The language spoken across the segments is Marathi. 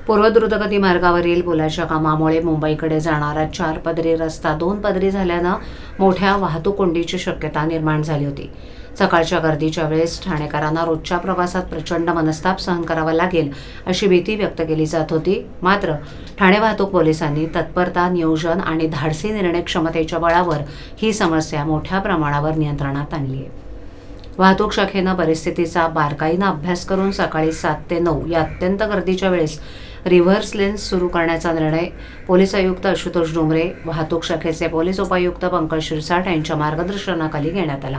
पूर्व द्रुतगती मार्गावरील पुलाच्या कामामुळे मुंबईकडे जाणारा 4 पदरी रस्ता 2 पदरी झाल्यानं मोठ्या वाहतूक कोंडीची शक्यता निर्माण झाली होती. सकाळच्या गर्दीच्या वेळेस ठाणेकरांना रोजच्या प्रवासात प्रचंड मनस्ताप सहन करावा लागेल अशी भीती व्यक्त केली जात होती. मात्र ठाणे वाहतूक पोलिसांनी तत्परता, नियोजन आणि धाडसी निर्णय क्षमतेच्या बळावर ही समस्या मोठ्या प्रमाणावर नियंत्रणात आणली आहे. वाहतूक शाखेनं परिस्थितीचा बारकाईनं अभ्यास करून सकाळी 7 ते 9 या अत्यंत गर्दीच्या वेळेस रिव्हर्स लेन्स सुरू करण्याचा निर्णय पोलीस आयुक्त आशुतोष डोंगरे, वाहतूक शाखेचे पोलीस उपायुक्त पंकज शिरसाट यांच्या मार्गदर्शनाखाली घेण्यात आला.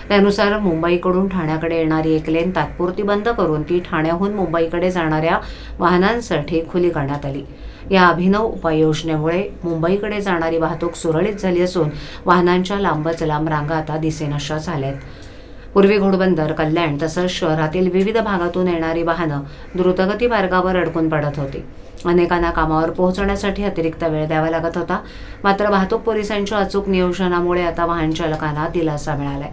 त्यानुसार मुंबईकडून ठाण्याकडे येणारी एक लेन तात्पुरती बंद करून ती ठाण्याहून मुंबईकडे जाणाऱ्या वाहनांसाठी खुली करण्यात आली. या अभिनव उपाययोजनेमुळे मुंबईकडे जाणारी वाहतूक सुरळीत झाली असून वाहनांच्या लांबच लांब रांगा आता दिसेनाशा झाल्यात. पूर्वी घोडबंदर, कल्याण तसंच शहरातील विविध भागातून येणारी वाहनं द्रुतगती मार्गावर अडकून पडत होती. अनेकांना कामावर पोहोचण्यासाठी अतिरिक्त वेळ द्यावा लागत होता. मात्र वाहतूक पोलिसांच्या अचूक नियोजनामुळे आता वाहन चालकांना दिलासा मिळालाय.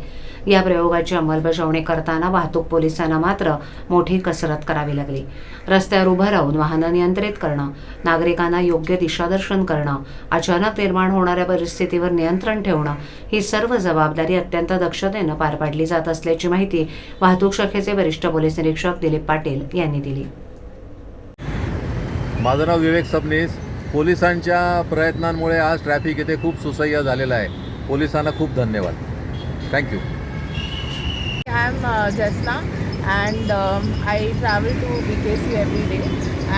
या प्रयोगाची अंमलबजावणी करताना वाहतूक पोलिसांना मात्र मोठी कसरत करावी लागली. रस्त्यावर उभं राहून वाहनं नियंत्रित करणं, नागरिकांना योग्य दिशादर्शन करणं, अचानक निर्माण होणाऱ्या परिस्थितीवर नियंत्रण ठेवणं ही सर्व जबाबदारी अत्यंत दक्षतेनं पार पाडली जात असल्याची माहिती वाहतूक शाखेचे वरिष्ठ पोलीस निरीक्षक दिलीप पाटील यांनी दिली. माझं नाव विवेक सबनीस. पोलिसांच्या प्रयत्नांमुळे आज ट्रॅफिक इथे खूप सुसह्य झालेलं आहे. पोलिसांना खूप धन्यवाद. Thank you. I am Jasna and I travel to BKC every day,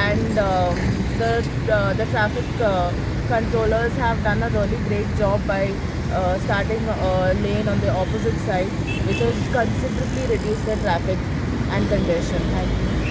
and the traffic controllers have done a really great job by starting a lane on the opposite side, which has considerably reduced the traffic and congestion. Thank you.